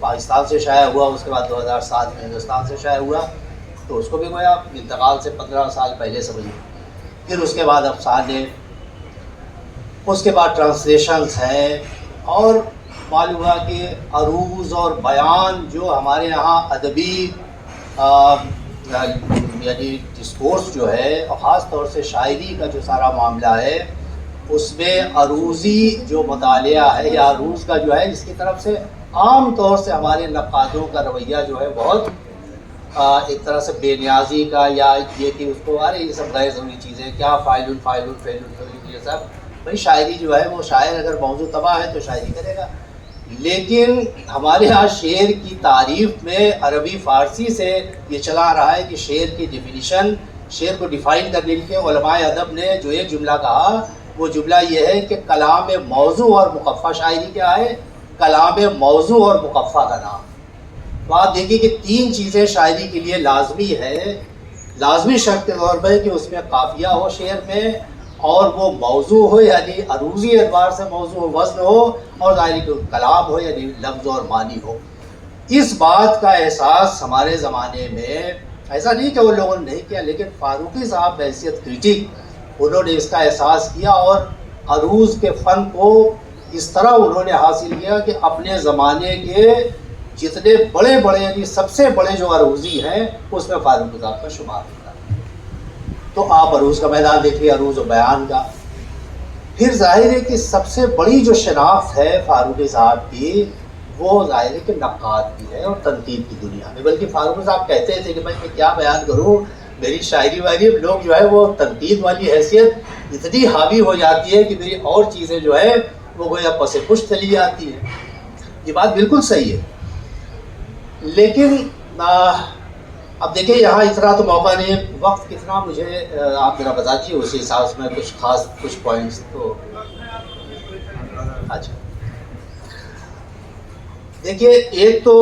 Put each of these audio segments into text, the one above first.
پاکستان سے شائع ہوا، اس کے بعد 2007 میں ہندوستان سے شائع ہوا، تو اس کو بھی گویا انتقال سے 15 سال پہلے سمجھیں. پھر اس کے بعد افسانے، اس کے بعد ٹرانسلیشنز ہیں، اور معلوم ہوا کہ عروض اور بیان جو ہمارے یہاں ادبی یعنی ڈسکورس جو ہے، اور خاص طور سے شاعری کا جو سارا معاملہ ہے، اس میں عروضی جو مطالعہ ہے یا عروض کا جو ہے، اس کی طرف سے عام طور سے ہمارے نقادوں کا رویہ جو ہے بہت ایک طرح سے بے نیازی کا، یا یہ کہ اس کو ارے یہ سب غیر ضروری چیزیں، کیا فاعل یہ سب. بھائی شاعری جو ہے وہ شاعر اگر موضوع تباہ ہے تو شاعری کرے گا، لیکن ہمارے ہاں شعر کی تعریف میں عربی فارسی سے یہ چلا رہا ہے کہ شعر کی ڈیفینیشن، شعر کو ڈیفائن کرنے کے لیے علماء ادب نے جو ایک جملہ کہا، وہ جملہ یہ ہے کہ کلام موضوع اور مقفع. شاعری کیا ہے؟ کلام موضوع اور مقفع کا نام. تو آپ دیکھیے کہ 3 چیزیں شاعری کے لیے لازمی ہے، لازمی شرط کے طور پر کہ اس میں قافیہ ہو شعر میں، اور وہ موضوع ہو یعنی عروضی اعتبار سے موضوع و وزن ہو، اور ظاہری کلام ہو یعنی لفظ اور معنی ہو. اس بات کا احساس ہمارے زمانے میں، ایسا نہیں کہ وہ لوگوں نے نہیں کیا، لیکن فاروقی صاحب بحیثیت کریٹک انہوں نے اس کا احساس کیا، اور عروض کے فن کو اس طرح انہوں نے حاصل کیا کہ اپنے زمانے کے جتنے بڑے بڑے یعنی سب سے بڑے جو عروضی ہیں اس میں فاروقی صاحب کا شمار ہوتا ہے. تو آپ عروض کا میدان دیکھیے، عروض و بیان کا. پھر ظاہر ہے کہ سب سے بڑی جو شناخت ہے فاروقی صاحب کی، وہ ظاہر ہے کہ نقاد کی ہے اور تنقید کی دنیا میں. بلکہ فاروقی صاحب کہتے تھے کہ بھائی میں کیا بیان کروں، میری شاعری والی لوگ جو ہے وہ تنقید والی حیثیت اتنی حاوی ہو جاتی ہے کہ میری اور چیزیں جو ہے وہ گویا پس پش چلی جاتی ہیں. یہ بات بالکل صحیح ہے، لیکن اب دیکھیں یہاں اتنا تو موقع نہیں ہے، وقت کتنا مجھے آپ ذرا بتا دیجیے، اسی حساب سے میں کچھ خاص کچھ پوائنٹس تو. اچھا دیکھیے، ایک تو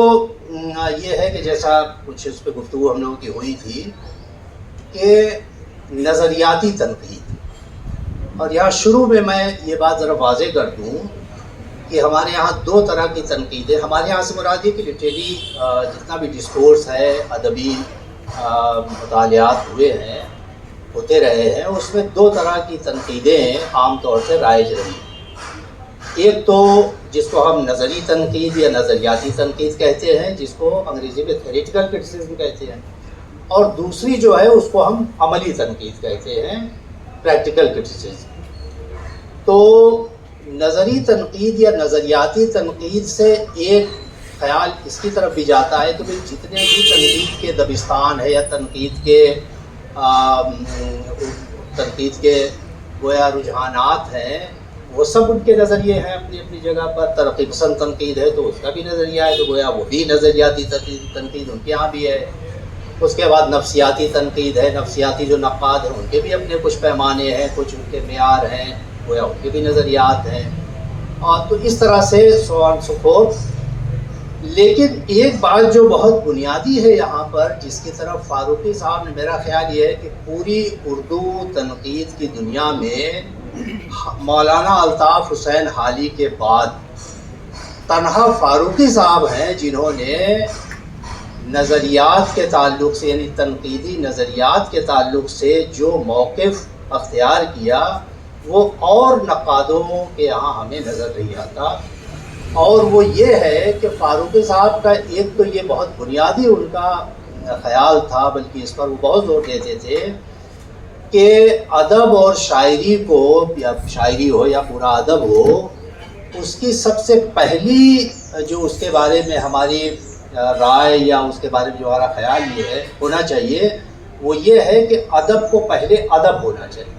یہ ہے کہ جیسا کچھ اس پہ گفتگو ہم لوگوں کی ہوئی تھی کہ نظریاتی تنقید. اور یہاں شروع میں یہ بات ذرا واضح کر دوں کہ ہمارے یہاں 2 طرح کی تنقیدیں، ہمارے یہاں سے مراد یہ کہ لٹریری جتنا بھی ڈسکورس ہے، ادبی مطالعات ہوئے ہیں، ہوتے رہے ہیں، اس میں 2 طرح کی تنقیدیں عام طور سے رائج رہی. ایک تو جس کو ہم نظری تنقید یا نظریاتی تنقید کہتے ہیں، جس کو انگریزی میں تھیوریٹیکل کرٹیسزم کہتے ہیں، اور دوسری جو ہے اس کو ہم عملی تنقید کہتے ہیں، پریکٹیکل کرٹیسزم. تو نظری تنقید یا نظریاتی تنقید سے ایک خیال اس کی طرف بھی جاتا ہے کہ بھئی جتنے بھی تنقید کے دبستان ہے یا تنقید کے گویا رجحانات ہیں، وہ سب ان کے نظریے ہیں اپنی اپنی جگہ پر. ترقی پسند تنقید ہے تو اس کا بھی نظریہ ہے، تو گویا وہ بھی نظریاتی تنقید ان کے یہاں بھی ہے. اس کے بعد نفسیاتی تنقید ہے، نفسیاتی جو نقاد ہیں ان کے بھی اپنے کچھ پیمانے ہیں، کچھ ان کے معیار ہیں، گویا ان کے بھی نظریات ہیں، اور تو اس طرح سے سو آن سو فورتھ. لیکن ایک بات جو بہت بنیادی ہے یہاں پر، جس کی طرف فاروقی صاحب نے، میرا خیال یہ ہے کہ پوری اردو تنقید کی دنیا میں مولانا الطاف حسین حالی کے بعد تنہا فاروقی صاحب ہیں جنہوں نے نظریات کے تعلق سے، یعنی تنقیدی نظریات کے تعلق سے جو موقف اختیار کیا وہ اور نقادوں کے یہاں ہمیں نظر نہیں آتا. اور وہ یہ ہے کہ فاروقی صاحب کا ایک تو یہ بہت بنیادی ان کا خیال تھا، بلکہ اس پر وہ بہت زور دیتے تھے کہ ادب اور شاعری کو، یا شاعری ہو یا پورا ادب ہو، اس کی سب سے پہلی جو اس کے بارے میں ہماری رائے یا اس کے بارے میں جو ہمارا خیال یہ ہے ہونا چاہیے، وہ یہ ہے کہ ادب کو پہلے ادب ہونا چاہیے،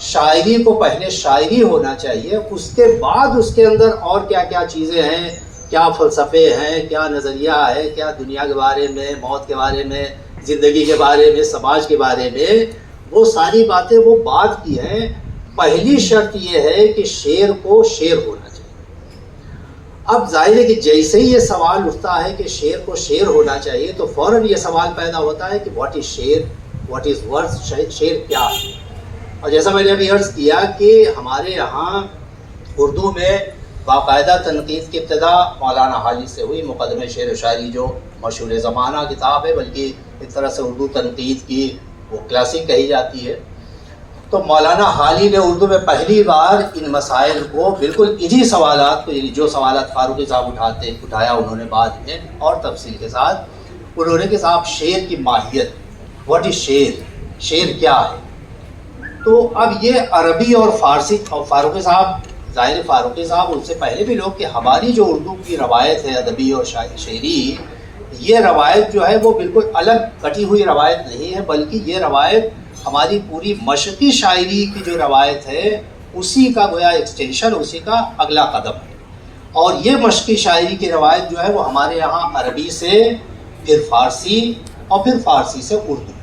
شاعری کو پہلے شاعری ہونا چاہیے، اس کے بعد اس کے اندر اور کیا کیا چیزیں ہیں، کیا فلسفے ہیں، کیا نظریہ ہے، کیا دنیا کے بارے میں، موت کے بارے میں، زندگی کے بارے میں، سماج کے بارے میں، وہ ساری باتیں وہ بات کی ہیں. پہلی شرط یہ ہے کہ شعر کو شعر ہونا چاہیے. اب ظاہر ہے کہ جیسے ہی یہ سوال اٹھتا ہے کہ شعر کو شعر ہونا چاہیے، تو فوراً یہ سوال پیدا ہوتا ہے کہ واٹ از شعر، واٹ از ورڈ، شعر کیا ہے. اور جیسا میں نے ابھی عرض کیا کہ ہمارے یہاں اردو میں باقاعدہ تنقید کی ابتدا مولانا حالی سے ہوئی. مقدمہ شعر و شاعری جو مشہور زمانہ کتاب ہے، بلکہ ایک طرح سے اردو تنقید کی وہ کلاسک کہی جاتی ہے. تو مولانا حالی نے اردو میں پہلی بار ان مسائل کو بالکل انہی سوالات کو، یعنی جو سوالات فاروقی صاحب اٹھایا انہوں نے بعد میں اور تفصیل کے ساتھ، انہوں نے کہ صاحب شعر کی ماہیت، واٹ از شعر، شعر کیا ہے. تو اب یہ عربی اور فارسی، اور فاروقی صاحب، ظاہر فاروقی صاحب ان سے پہلے بھی لوگ کہ ہماری جو اردو کی روایت ہے ادبی اور شعری، یہ روایت جو ہے وہ بالکل الگ کٹی ہوئی روایت نہیں ہے، بلکہ یہ روایت ہماری پوری مشرقی شاعری کی جو روایت ہے اسی کا گویا ایکسٹینشن، اسی کا اگلا قدم ہے. اور یہ مشرقی شاعری کی روایت جو ہے وہ ہمارے یہاں عربی سے، پھر فارسی، اور پھر فارسی سے اردو.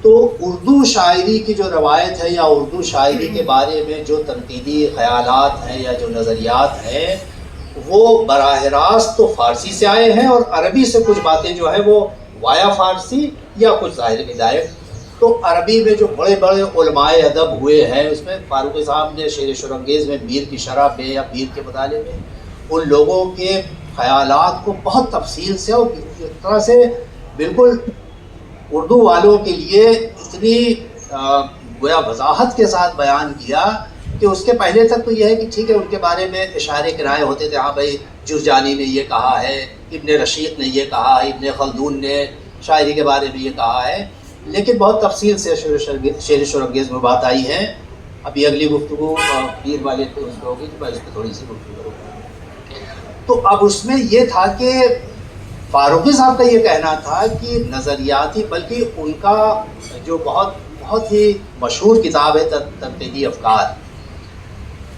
تو اردو شاعری کی جو روایت ہے یا اردو شاعری کے بارے میں جو تنقیدی خیالات ہیں یا جو نظریات ہیں، وہ براہ راست تو فارسی سے آئے ہیں، اور عربی سے کچھ باتیں جو ہے وہ وایا فارسی یا کچھ ظاہر بدایت. تو عربی میں جو بڑے بڑے علماء ادب ہوئے ہیں، اس میں فاروقی صاحب نے شعر شورانگیز میں میر کی شرح میں یا میر کے مطالعے میں ان لوگوں کے خیالات کو بہت تفصیل سے اور ایک طرح سے بالکل اردو والوں کے لیے اتنی گویا وضاحت کے ساتھ بیان کیا کہ اس کے پہلے تک تو یہ ہے کہ ٹھیک ہے ان کے بارے میں اشارے کرائے ہوتے تھے، ہاں بھائی جرجانی نے یہ کہا ہے، ابن رشید نے یہ کہا ہے، ابن خلدون نے شاعری کے بارے میں یہ کہا ہے، لیکن بہت تفصیل سے شعر شورانگیز میں بات آئی ہے. ابھی اگلی گفتگو پیر والے پہ اس پہ ہوگی، تو میں اس پہ تھوڑی سی گفتگو کروں گا. تو اب اس میں یہ تھا کہ فاروقی صاحب کا یہ کہنا تھا کہ نظریاتی، بلکہ ان کا جو بہت ہی مشہور کتاب ہے تنقیدی افکار،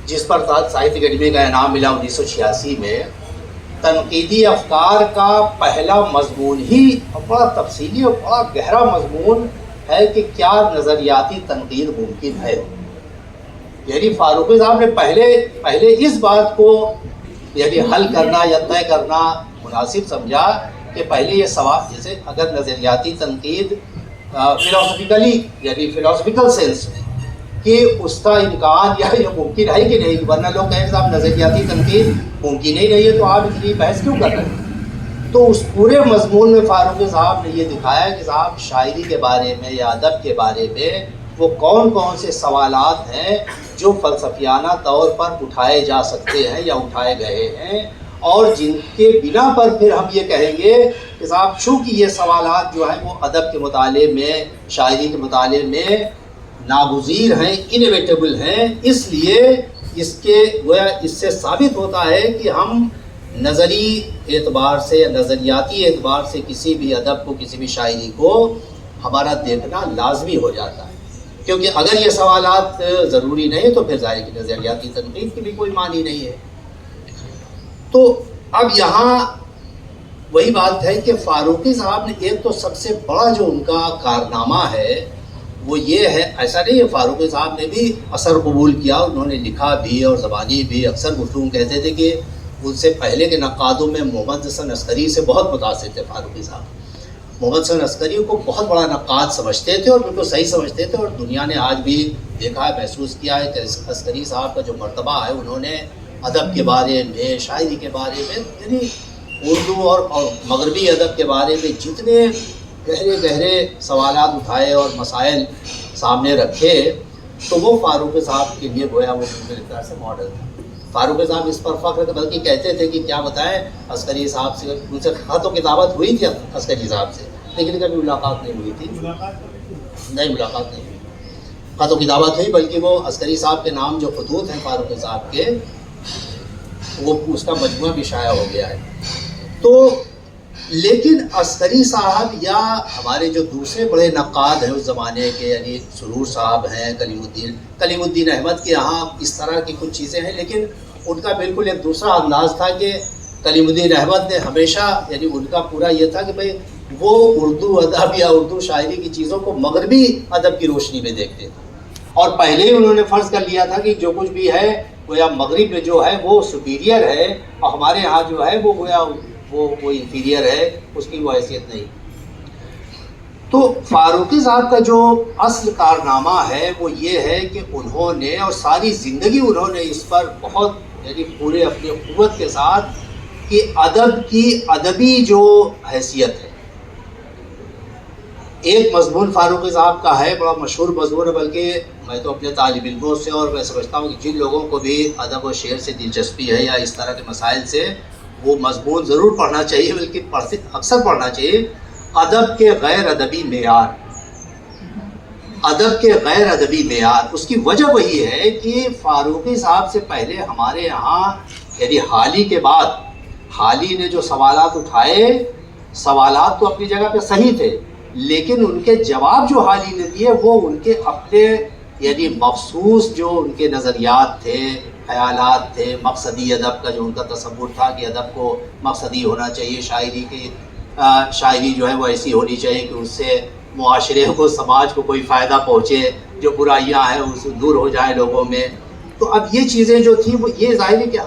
جس پر ساہتیہ اکیڈمی کا انعام ملا 1986 میں، تنقیدی افکار کا پہلا مضمون ہی بڑا تفصیلی اور بڑا گہرا مضمون ہے کہ کیا نظریاتی تنقید ممکن ہے. یعنی فاروقی صاحب نے پہلے اس بات کو یعنی حل کرنا یا طے کرنا مناسب سمجھا کہ پہلے یہ سوال، جیسے اگر نظریاتی تنقید فلاسفیکلی یعنی فلاسفیکل سینس میں کہ اس کا امکان یا یہ ممکن ہے کہ نہیں، ورنہ لوگ کہیں صاحب نظریاتی تنقید ممکن ہی نہیں ہے تو آپ اتنی بحث کیوں کر رہے ہیں. تو اس پورے مضمون میں فاروقی صاحب نے یہ دکھایا کہ صاحب شاعری کے بارے میں یا ادب کے بارے میں وہ کون کون سے سوالات ہیں جو فلسفیانہ طور پر اٹھائے جا سکتے ہیں یا اٹھائے گئے ہیں، اور جن کے بنا پر پھر ہم یہ کہیں گے کہ صاحب چونکہ یہ سوالات جو ہیں وہ ادب کے مطالعے میں، شاعری کے مطالعے میں ناگزیر ہیں، انیویٹیبل ہیں، اس لیے اس کے گویا اس سے ثابت ہوتا ہے کہ ہم نظری اعتبار سے یا نظریاتی اعتبار سے کسی بھی ادب کو، کسی بھی شاعری کو ہمارا دیکھنا لازمی ہو جاتا ہے. کیونکہ اگر یہ سوالات ضروری نہیں تو پھر ظاہر کی نظریاتی تنقید کی بھی کوئی معنی نہیں ہے. تو اب یہاں وہی بات ہے کہ فاروقی صاحب نے ایک تو سب سے بڑا جو ان کا کارنامہ ہے وہ یہ ہے، ایسا نہیں ہے فاروقی صاحب نے بھی اثر قبول کیا، انہوں نے لکھا بھی اور زبانی بھی. اکثر گفتگو کہتے تھے کہ ان سے پہلے کے نقادوں میں محمد حسن عسکری سے بہت متاثر تھے فاروقی صاحب. محمد حسن عسکری کو بہت بڑا نقاد سمجھتے تھے اور بالکل صحیح سمجھتے تھے، اور دنیا نے آج بھی دیکھا ہے، محسوس کیا ہے کہ عسکری صاحب کا جو مرتبہ ہے، انہوں نے ادب کے بارے میں، شاعری کے بارے میں، یعنی اردو اور مغربی ادب کے بارے میں جتنے گہرے سوالات اٹھائے اور مسائل سامنے رکھے، تو وہ فاروقی صاحب کے لیے گویا وہ میرے خیال سے ماڈل تھا. فاروقی صاحب اس پر فخر تھے، بلکہ کہتے تھے کہ کیا بتائیں عسکری صاحب سے ان سے خط و کتابت ہوئی تھی عسکری صاحب سے، لیکن کبھی ملاقات نہیں ہوئی تھی. نہیں، ملاقات نہیں ہوئی، خط و کتابت ہوئی، بلکہ وہ عسکری صاحب کے نام جو خطوط ہیں فاروقی صاحب کے، وہ اس کا مجموعہ بھی شائع ہو گیا ہے. تو لیکن عسکری صاحب یا ہمارے جو دوسرے بڑے نقاد ہیں اس زمانے کے، یعنی سرور صاحب ہیں، کلیم الدین احمد کے یہاں اس طرح کی کچھ چیزیں ہیں، لیکن ان کا بالکل ایک دوسرا انداز تھا کہ کلیم الدین احمد نے ہمیشہ، یعنی ان کا پورا یہ تھا کہ بھئی وہ اردو ادب یا اردو شاعری کی چیزوں کو مغربی ادب کی روشنی میں دیکھتے تھے، اور پہلے ہی انہوں نے فرض کر لیا تھا کہ جو کچھ بھی ہے گویا مغرب میں جو ہے وہ سپیریئر ہے، اور ہمارے ہاں جو ہے وہ گویا وہ انفیریئر ہے، اس کی وہ حیثیت نہیں. تو فاروقی صاحب کا جو اصل کارنامہ ہے وہ یہ ہے کہ انہوں نے، اور ساری زندگی انہوں نے اس پر بہت یعنی پورے اپنے قوت کے ساتھ کہ ادب کی ادبی جو حیثیت ہے. ایک مضمون فاروقی صاحب کا ہے، بڑا مشہور مضمون ہے، بلکہ میں تو اپنے طالب علموں سے اور میں سمجھتا ہوں کہ جن لوگوں کو بھی ادب و شعر سے دلچسپی ہے یا اس طرح کے مسائل سے، وہ مضمون ضرور پڑھنا چاہیے، بلکہ اکثر پڑھنا چاہیے. ادب کے غیر ادبی معیار. ادب کے غیر ادبی معیار، اس کی وجہ وہی ہے کہ فاروقی صاحب سے پہلے ہمارے یہاں یعنی حالی کے بعد، حالی نے جو سوالات اٹھائے، سوالات تو اپنی جگہ پہ صحیح تھے، لیکن ان کے جواب جو حالی نے دیے وہ ان کے اپنے یعنی مخصوص جو ان کے نظریات تھے، خیالات تھے، مقصدی ادب کا جو ان کا تصور تھا کہ ادب کو مقصدی ہونا چاہیے، شاعری جو ہے وہ ایسی ہونی چاہیے کہ اس سے معاشرے کو، سماج کو کوئی فائدہ پہنچے، جو برائیاں ہیں اس دور ہو جائیں لوگوں میں. تو اب یہ چیزیں جو تھیں وہ یہ ظاہر ہے کہ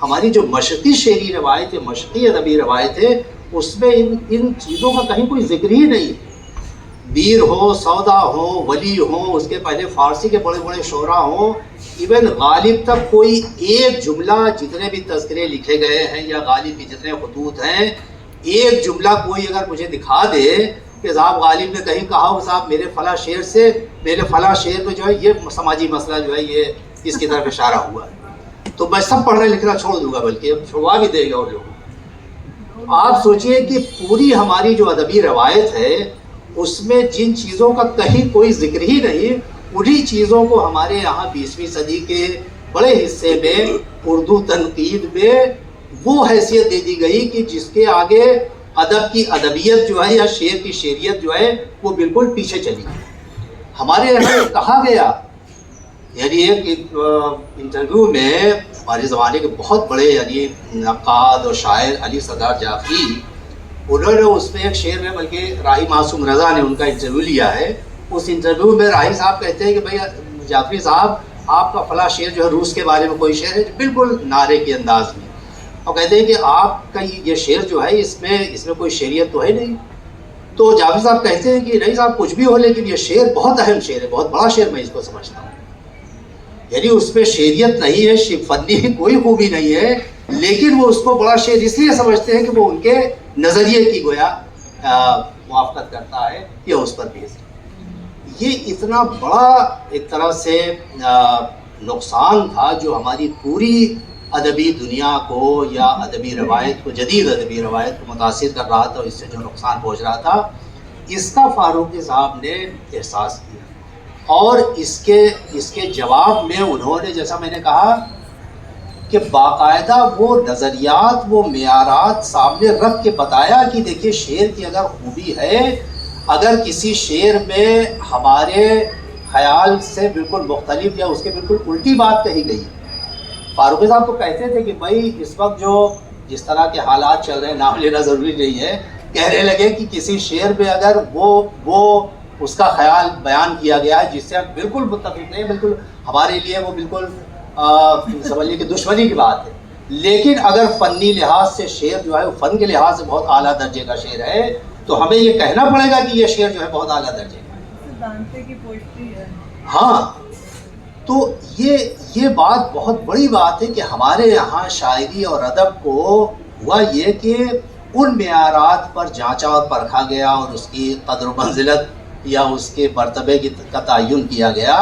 ہماری جو مشرقی شعری روایت ہے، مشرقی ادبی روایت ہے، اس میں ان چیزوں کا کہیں کوئی ذکر ہی نہیں. میر ہو، سودا ہو، ولی ہو، اس کے پہلے فارسی کے بڑے بڑے شعراء ہوں، ایون غالب تک کوئی ایک جملہ، جتنے بھی تذکرے لکھے گئے ہیں یا غالب کے جتنے خطوط ہیں، ایک جملہ کوئی اگر مجھے دکھا دے کہ صاحب غالب نے کہیں کہا ہو صاحب میرے فلاں شعر سے، میرے فلاں شعر میں جو ہے یہ سماجی مسئلہ جو ہے یہ اس کی طرف اشارہ ہوا ہے، تو میں سب پڑھنا لکھنا چھوڑ دوں گا، بلکہ چھوڑوا بھی دے گا اور لوگوں. آپ سوچئے کہ پوری ہماری جو ادبی روایت ہے اس میں جن چیزوں کا کہیں کوئی ذکر ہی نہیں، انہی چیزوں کو ہمارے یہاں 20ویں صدی کے بڑے حصے میں اردو تنقید میں وہ حیثیت دے دی گئی کہ جس کے آگے ادب کی ادبیت جو ہے یا شعر کی شعریت جو ہے وہ بالکل پیچھے چلی گئی. ہمارے یہاں کہا گیا، یعنی ایک انٹرویو میں ہمارے زمانے کے بہت بڑے یعنی نقاد اور شاعر علی سردار جعفری، انہوں نے اس میں ایک شعر میں، بلکہ راہی معصوم رضا نے ان کا انٹرویو لیا ہے، اس انٹرویو میں راہی صاحب کہتے ہیں کہ بھئی جعفری صاحب آپ کا فلاں شعر جو ہے روس کے بارے میں کوئی شعر ہے بالکل نعرے کے انداز میں، اور کہتے ہیں کہ آپ کا یہ شعر جو ہے اس میں کوئی شعریت تو ہے نہیں. تو جعفری صاحب کہتے ہیں کہ نہیں صاحب کچھ بھی ہو، لیکن یہ شعر بہت اہم شعر ہے، بہت بڑا شعر میں اس کو سمجھتا ہوں. یعنی اس میں شعریت نہیں ہے، فنی کوئی خوبی نہیں ہے، لیکن وہ اس کو بڑا شعر اس لیے سمجھتے ہیں کہ وہ ان کے نظریے کی گویا موافقت کرتا ہے یا اس پر بیس ہے. یہ اتنا بڑا ایک طرح سے نقصان تھا جو ہماری پوری ادبی دنیا کو یا ادبی روایت کو، جدید ادبی روایت کو متاثر کر رہا تھا، اور اس سے جو نقصان پہنچ رہا تھا، اس کا فاروقی صاحب نے احساس کیا. اور اس کے جواب میں انہوں نے، جیسا میں نے کہا کہ باقاعدہ وہ نظریات، وہ معیارات سامنے رکھ کے بتایا کہ دیکھیے شعر کی اگر خوبی ہے، اگر کسی شعر میں ہمارے خیال سے بالکل مختلف یا اس کے بالکل الٹی بات کہی گئی. فاروقی صاحب تو کہتے تھے کہ بھائی اس وقت جو جس طرح کے حالات چل رہے ہیں، نام لینا ضروری نہیں ہے، کہنے لگے کہ کسی شعر میں اگر وہ اس کا خیال بیان کیا گیا ہے جس سے ہم بالکل متفق نہیں، بالکل ہمارے لیے وہ بالکل سمجھ لیجیے کہ دشمنی کی بات ہے، لیکن اگر فنی لحاظ سے شعر جو ہے وہ فن کے لحاظ سے بہت اعلیٰ درجے کا شعر ہے، تو ہمیں یہ کہنا پڑے گا کہ یہ شعر جو ہے بہت اعلیٰ درجے کا ہے. ہاں، تو یہ بات بہت بڑی بات ہے کہ ہمارے یہاں شاعری اور ادب کو ہوا یہ کہ ان معیارات پر جانچا اور پرکھا گیا، اور اس کی قدر و منزلت یا اس کے مرتبے کا تعین کیا گیا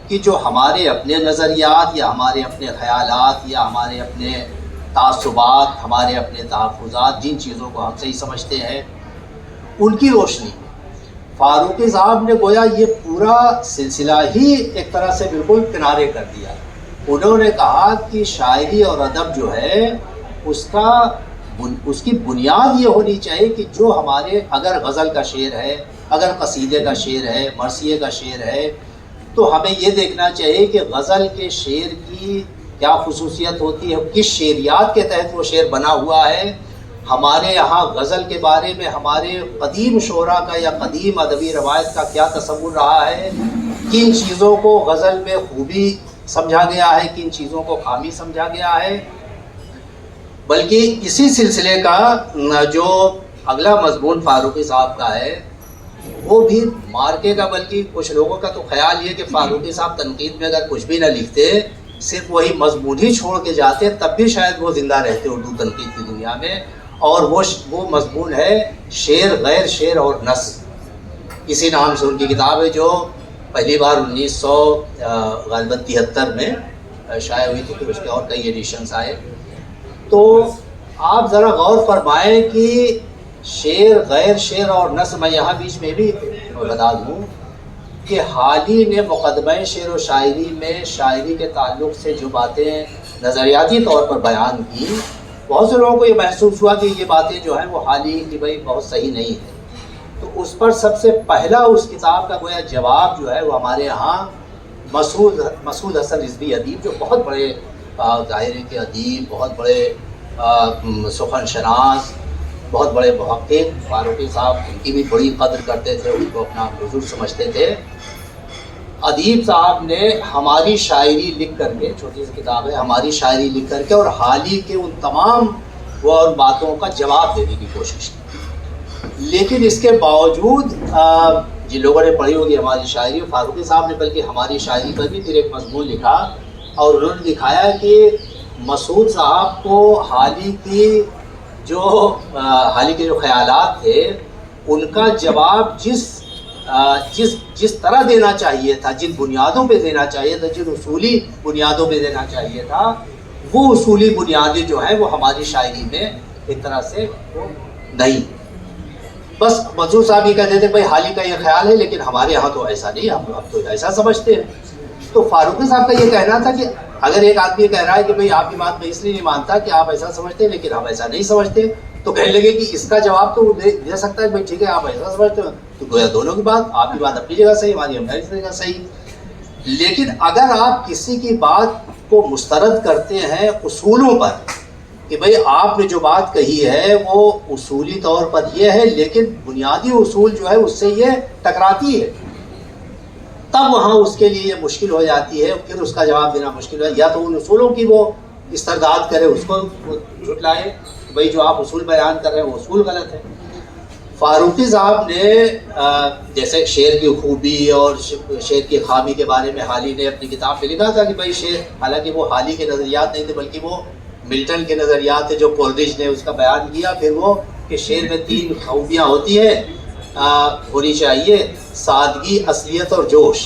کہ جو ہمارے اپنے نظریات یا ہمارے اپنے خیالات یا ہمارے اپنے تعصبات، ہمارے اپنے تحفظات، جن چیزوں کو ہم صحیح سمجھتے ہیں، ان کی روشنی میں فاروقی صاحب نے گویا یہ پورا سلسلہ ہی ایک طرح سے بالکل کنارے کر دیا. انہوں نے کہا کہ شاعری اور ادب جو ہے اس کی بنیاد یہ ہونی چاہیے کہ جو ہمارے، اگر غزل کا شعر ہے، اگر قصیدے کا شعر ہے، مرثیے کا شعر ہے، تو ہمیں یہ دیکھنا چاہیے کہ غزل کے شعر کی کیا خصوصیت ہوتی ہے، کس شعریات کے تحت وہ شعر بنا ہوا ہے. ہمارے یہاں غزل کے بارے میں ہمارے قدیم شعراء کا یا قدیم ادبی روایت کا کیا تصور رہا ہے، کن چیزوں کو غزل میں خوبی سمجھا گیا ہے، کن چیزوں کو خامی سمجھا گیا ہے. بلکہ اسی سلسلے کا جو اگلا مضمون فاروقی صاحب کا ہے وہ بھی مارکے کا، بلکہ کچھ لوگوں کا تو خیال یہ کہ فاروقی صاحب تنقید میں اگر کچھ بھی نہ لکھتے، صرف وہی مضمون ہی چھوڑ کے جاتے تب بھی شاید وہ زندہ رہتے اردو تنقید کی دنیا میں، اور وہ مضمون ہے شعر، غیر شعر اور نثر۔ اسی نام سے ان کی کتاب ہے جو پہلی بار 1973 میں شائع ہوئی تھی، پھر اس کے اور کئی ایڈیشنز آئے۔ تو آپ ذرا غور فرمائیں کہ شعر، غیر شعر اور نثر، میں یہاں بیچ میں بھی بتا دوں کہ حالی نے مقدمہ شعر و شاعری میں شاعری کے تعلق سے جو باتیں نظریاتی طور پر بیان کی، بہت سے لوگوں کو یہ محسوس ہوا کہ یہ باتیں جو ہیں وہ حالی کی بھائی بہت صحیح نہیں ہیں۔ تو اس پر سب سے پہلا اس کتاب کا گویا جواب جو ہے وہ ہمارے ہاں مسعود حسن رضوی ادیب، جو بہت بڑے دائرے کے ادیب، بہت بڑے سخن شناس، بہت بڑے محقق، فاروقی صاحب ان کی بھی بڑی قدر کرتے تھے، ان کو اپنا بزرگ سمجھتے تھے۔ ادیب صاحب نے ہماری شاعری لکھ کر کے، چھوٹی سی کتاب ہے، ہماری شاعری لکھ کر کے اور حالی کے ان تمام باتوں کا جواب دینے کی کوشش کی۔ لیکن اس کے باوجود جن لوگوں نے پڑھی ہوگی ہماری شاعری، فاروقی صاحب نے بلکہ ہماری شاعری پر بھی پھر ایک مضمون لکھا، اور انہوں نے دکھایا کہ مسعود صاحب کو حالی کے جو خیالات تھے ان کا جواب جس طرح دینا چاہیے تھا، جن بنیادوں پہ دینا چاہیے تھا، جن اصولی بنیادوں پہ دینا چاہیے تھا، وہ اصولی بنیادیں جو ہیں وہ ہماری شاعری میں ایک طرح سے وہ نہیں۔ بس مسعود صاحب یہ کہتے تھے بھائی حالی کا یہ خیال ہے لیکن ہمارے یہاں تو ایسا نہیں، ہم تو ایسا سمجھتے ہیں۔ تو فاروقی صاحب کا یہ کہنا تھا کہ اگر ایک آدمی کہہ رہا ہے کہ بھائی آپ کی بات میں اس لیے نہیں مانتا کہ آپ ایسا سمجھتے ہیں لیکن ہم ایسا نہیں سمجھتے، تو کہنے لگے کہ اس کا جواب تو دے سکتا ہے بھائی ٹھیک ہے آپ ایسا سمجھتے ہو، تو گویا دونوں کی بات، آپ کی بات اپنی جگہ صحیح، ہماری جگہ صحیح۔ لیکن اگر آپ کسی کی بات کو مسترد کرتے ہیں اصولوں پر کہ بھئی آپ نے جو بات کہی ہے وہ اصولی طور پر یہ ہے لیکن بنیادی اصول جو ہے اس سے یہ ٹکراتی ہے، تب وہاں اس کے لیے یہ مشکل ہو جاتی ہے، پھر اس کا جواب دینا مشکل ہے۔ یا تو ان اصولوں کی وہ استرداد کرے، اس کو جھٹلائے کہ بھئی جو آپ اصول بیان کر رہے ہیں وہ اصول غلط ہے۔ فاروقی صاحب نے جیسے شعر کی خوبی اور شعر کی خامی کے بارے میں حالی نے اپنی کتاب میں لکھا تھا کہ بھئی شعر، حالانکہ وہ حالی کے نظریات نہیں تھے بلکہ وہ ملٹن کے نظریات تھے جو کولرج نے اس کا بیان کیا، پھر وہ کہ شعر میں 3 خوبیاں ہوتی ہیں ہونی چاہیے، سادگی، اصلیت اور جوش۔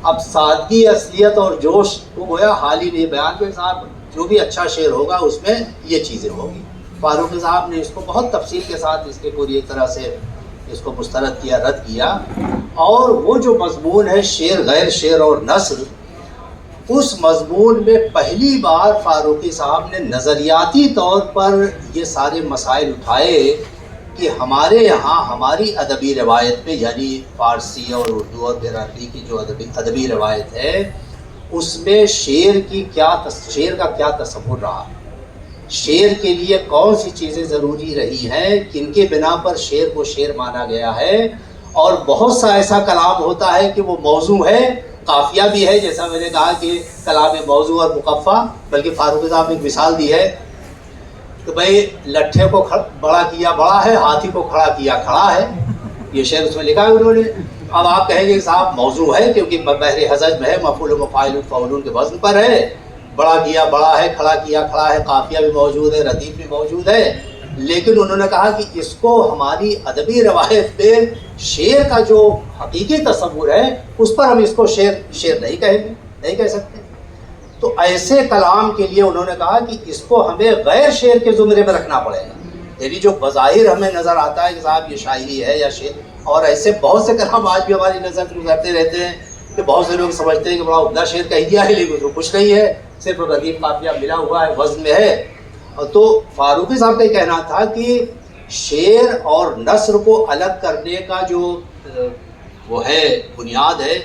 اب سادگی، اصلیت اور جوش کو گویا حالی نے بیان کیا، صاحب جو بھی اچھا شعر ہوگا اس میں یہ چیزیں ہوگی۔ فاروقی صاحب نے اس کو بہت تفصیل کے ساتھ اس کے پوری ایک طرح سے اس کو مسترد کیا، رد کیا، اور وہ جو مضمون ہے شعر، غیر شعر اور نثر، اس مضمون میں پہلی بار فاروقی صاحب نے نظریاتی طور پر یہ سارے مسائل اٹھائے کہ ہمارے یہاں ہماری ادبی روایت میں، یعنی فارسی اور اردو اور پھر عربی کی جو ادبی روایت ہے، اس میں شعر کا کیا تصور رہا، شعر کے لیے کون سی چیزیں ضروری رہی ہیں، کن کے بنا پر شعر کو شعر مانا گیا ہے۔ اور بہت سا ایسا کلام ہوتا ہے کہ وہ موضوع ہے، قافیہ بھی ہے، جیسا میں نے کہا کہ کلام موضوع اور مقفع، بلکہ فاروقی صاحب نے ایک مثال دی ہے کہ بھئی لٹھے کو بڑا کیا بڑا ہے، ہاتھی کو کھڑا کیا کھڑا ہے، یہ شعر اس میں لکھا ہے انہوں نے۔ اب آپ کہیں گے صاحب موضوع ہے کیونکہ بحر حزج میں ہے، مفعول و مفاعل فعولون کے وزن پر ہے، بڑا کیا بڑا ہے، کھڑا کیا کھڑا ہے، قافیہ بھی موجود ہے، ردیف بھی موجود ہے، لیکن انہوں نے کہا کہ اس کو ہماری ادبی روایت پہ شعر کا جو حقیقی تصور ہے اس پر ہم اس کو شعر نہیں کہیں گے، نہیں کہہ سکتے۔ تو ایسے کلام کے لیے انہوں نے کہا کہ اس کو ہمیں غیر شعر کے زمرے میں رکھنا پڑے گا، یعنی جو بظاہر ہمیں نظر آتا ہے کہ صاحب یہ شاعری ہے یا شعر، اور ایسے بہت سے کلام آج بھی ہماری نظر سے گزرتے رہتے ہیں کہ بہت سے لوگ سمجھتے ہیں کہ بڑا عمدہ شعر کہہ دیا ہے لیکن اس میں کچھ نہیں ہے، صرف ردیف قافیہ ملا ہوا ہے، وزن میں ہے۔ تو فاروقی صاحب کا یہ کہنا تھا کہ شعر اور نثر کو الگ کرنے کا جو وہ ہے بنیاد ہے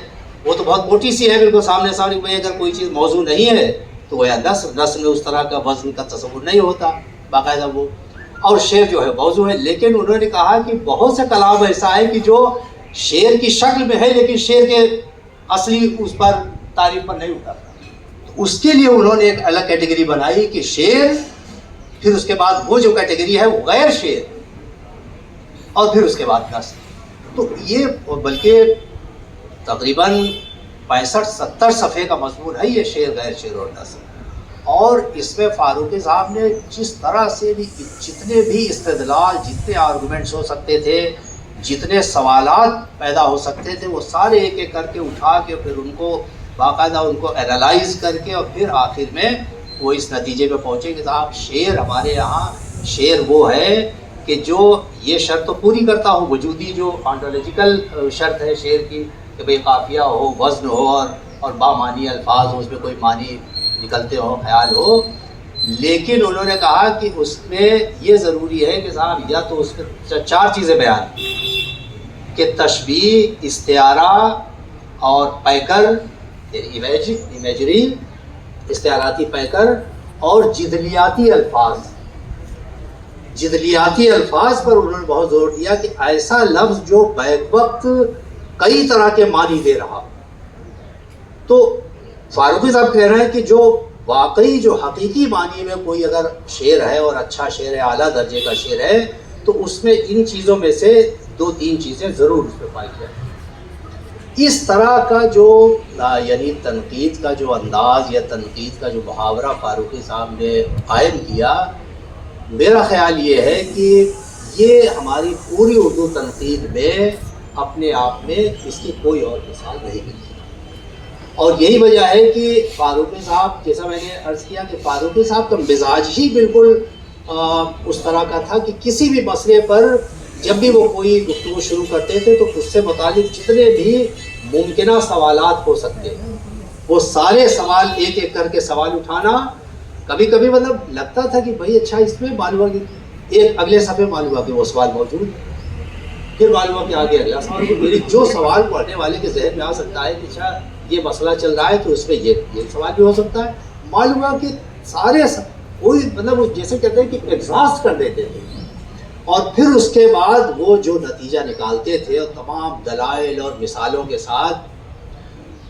وہ تو بہت موٹی سی ہے، بالکل سامنے میں اگر کوئی چیز موضوع نہیں ہے تو وہ نثر میں اس طرح کا وزن کا تصور نہیں ہوتا باقاعدہ وہ، اور شعر جو ہے موضوع ہے۔ لیکن انہوں نے کہا کہ بہت سے کلام ایسا ہے کہ جو شعر کی شکل میں ہے لیکن شعر کے اصلی اس پر تعریف پر نہیں اترتا، تو اس کے لیے انہوں نے ایک الگ کیٹیگری بنائی کہ شعر، پھر اس کے بعد وہ جو کیٹیگری ہے وہ غیر شعر، اور پھر اس کے بعد نثر۔ تو یہ بلکہ تقریباً 65-70 صفحے کا مضمون ہے یہ شعر غیر شعر اور نثر. اور اس میں فاروقی صاحب نے جس طرح سے بھی جتنے بھی استدلال، جتنے آرگومنٹس ہو سکتے تھے، جتنے سوالات پیدا ہو سکتے تھے، وہ سارے ایک ایک کر کے اٹھا کے پھر ان کو باقاعدہ ان کو اینالائز کر کے اور پھر آخر میں وہ اس نتیجے پہ پہنچے کہ صاحب شعر ہمارے یہاں شعر وہ ہے کہ جو یہ شرط تو پوری کرتا ہو، وجودی جو آنٹولوجیکل شرط ہے شعر کی کہ بھئی قافیہ ہو، وزن ہو اور بامانی الفاظ ہو، اس میں کوئی معنی نکلتے ہو، خیال ہو. لیکن انہوں نے کہا کہ اس میں یہ ضروری ہے کہ صاحب یا تو اس میں 4 چیزیں بیان کہ تشبیہ، استعارہ اور پیکر، امیجری، استعاراتی پیکر اور جدلیاتی الفاظ. جدلیاتی الفاظ پر انہوں نے بہت زور دیا کہ ایسا لفظ جو بیک وقت کئی طرح کے معنی دے رہا. تو فاروقی صاحب کہہ رہے ہیں کہ جو واقعی جو حقیقی معنی میں کوئی اگر شعر ہے اور اچھا شعر ہے، اعلیٰ درجے کا شعر ہے، تو اس میں ان چیزوں میں سے 2-3 چیزیں ضرور اس میں پائی جائیں. اس طرح کا جو یعنی تنقید کا جو انداز یا تنقید کا جو محاورہ فاروقی صاحب نے قائم کیا، میرا خیال یہ ہے کہ یہ ہماری پوری اردو تنقید میں اپنے آپ میں اس کی کوئی اور مثال نہیں ملتی. اور یہی وجہ ہے کہ فاروقی صاحب، جیسا میں نے عرض کیا کہ فاروقی صاحب کا مزاج ہی بالکل اس طرح کا تھا کہ کسی بھی مسئلے پر جب بھی وہ کوئی گفتگو شروع کرتے تھے تو اس سے متعلق جتنے بھی ممکنہ سوالات ہو سکتے ہیں وہ سارے سوال ایک ایک کر کے سوال اٹھانا. کبھی کبھی مطلب لگتا تھا کہ بھائی اچھا اس میں معلوم ہوا کہ ایک اگلے صفحے معلوم ہوا کہ وہ سوال موجود، پھر معلوم ہوا کہ آگے اگلا سوال. میری جو سوال پڑھنے والے کے ذہن میں آ سکتا ہے کہ اچھا یہ مسئلہ چل رہا ہے تو اس میں یہ سوال بھی ہو سکتا ہے. معلوم ہوا کہ سارے کوئی مطلب جیسے کہتے ہیں کہ ایگزاسٹ کر دیتے تھے. اور پھر اس کے بعد وہ جو نتیجہ نکالتے تھے اور تمام دلائل اور مثالوں کے ساتھ،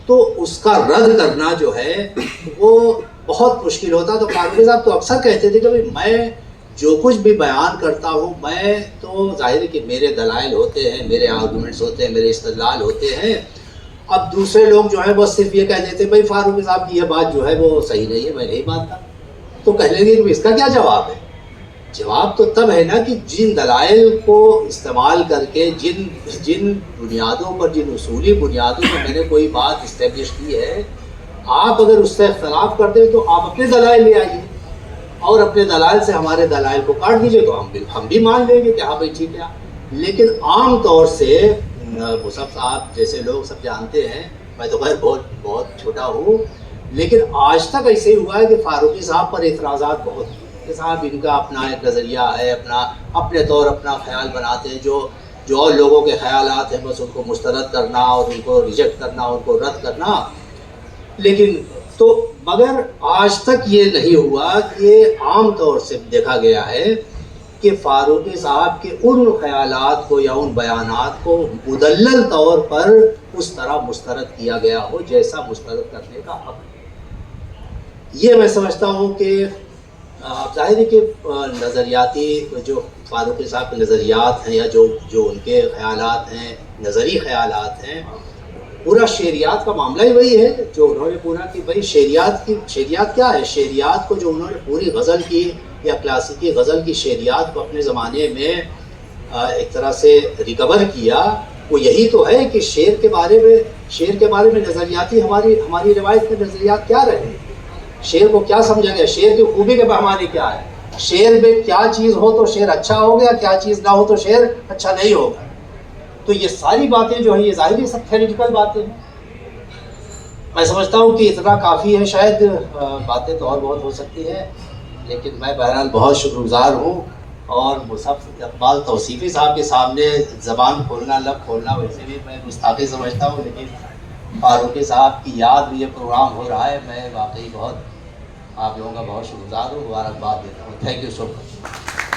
تو اس کا رد کرنا جو ہے وہ بہت مشکل ہوتا. تو فاروقی صاحب تو اکثر کہتے تھے کہ میں جو کچھ بھی بیان کرتا ہوں، میں تو ظاہر ہے کہ میرے دلائل ہوتے ہیں، میرے آرگومنٹس ہوتے ہیں، میرے استدلال ہوتے ہیں. اب دوسرے لوگ جو ہے بس صرف یہ کہہ دیتے بھائی فاروقی صاحب کی یہ بات جو ہے وہ صحیح نہیں ہے، میں نہیں مانتا. تو کہنے لگے کہ اس کا کیا جواب ہے؟ جواب تو تب ہے نا کہ جن دلائل کو استعمال کر کے جن بنیادوں پر، جن اصولی بنیادوں پر میں نے کوئی بات اسٹیبلش کی ہے، آپ اگر اس سے اختلاف کرتے تو آپ اپنے دلائل لے آئیے اور اپنے دلائل سے ہمارے دلائل کو کاٹ دیجیے تو ہم بھی مان لیں گے کہ ہاں بھائی ٹھیک ہے. لیکن عام طور سے مصعب صاحب جیسے لوگ سب جانتے ہیں، میں تو خیر بہت چھوٹا ہوں، لیکن آج تک ایسے ہی ہوا ہے کہ فاروقی صاحب پر اعتراضات بہت ہیں کہ صاحب ان کا اپنا ایک نظریہ ہے، اپنے طور اپنا خیال بناتے ہیں، جو اور لوگوں کے خیالات ہیں بس ان کو مسترد کرنا اور ان کو ریجیکٹ کرنا، ان کو رد کرنا. لیکن تو مگر آج تک یہ نہیں ہوا کہ عام طور سے دیکھا گیا ہے کہ فاروقی صاحب کے ان خیالات کو یا ان بیانات کو مدلل طور پر اس طرح مسترد کیا گیا ہو جیسا مسترد کرنے کا حق. یہ میں سمجھتا ہوں کہ ظاہر ہے کہ نظریاتی جو فاروقی صاحب کے نظریات ہیں یا جو ان کے خیالات ہیں، نظری خیالات ہیں، پورا شعریات کا معاملہ ہی وہی ہے جو انہوں نے پورا کہ بھائی شعریات کیا ہے. شعریات کو جو انہوں نے پوری غزل کی یا کلاسیکی غزل کی شعریات کو اپنے زمانے میں ایک طرح سے ریکور کیا، وہ یہی تو ہے کہ شعر کے بارے میں نظریاتی ہماری روایت کے نظریات کیا رہے، شعر کو کیا سمجھا گیا، شعر کی خوبی کے پیمانے کیا ہے، شعر میں کیا چیز ہو تو شعر اچھا ہو گیا، کیا چیز نہ ہو تو شعر اچھا نہیں ہوگا. تو یہ ساری باتیں جو ہیں یہ ظاہری سب تھیوریٹیکل باتیں ہیں. میں سمجھتا ہوں کہ اتنا کافی ہے، شاید باتیں تو اور بہت ہو سکتی ہیں، لیکن میں بہرحال بہت شکر گزار ہوں. اور مصعب اقبال توصیفی صاحب کے سامنے زبان کھولنا، لب کھولنا ویسے بھی میں گستاخی سمجھتا ہوں، لیکن فاروقی صاحب کی یاد میں یہ پروگرام ہو رہا ہے، میں واقعی بہت آپ لوگوں کا بہت شکر گزار ہوں، مبارکباد دیتا ہوں. Thank you so much.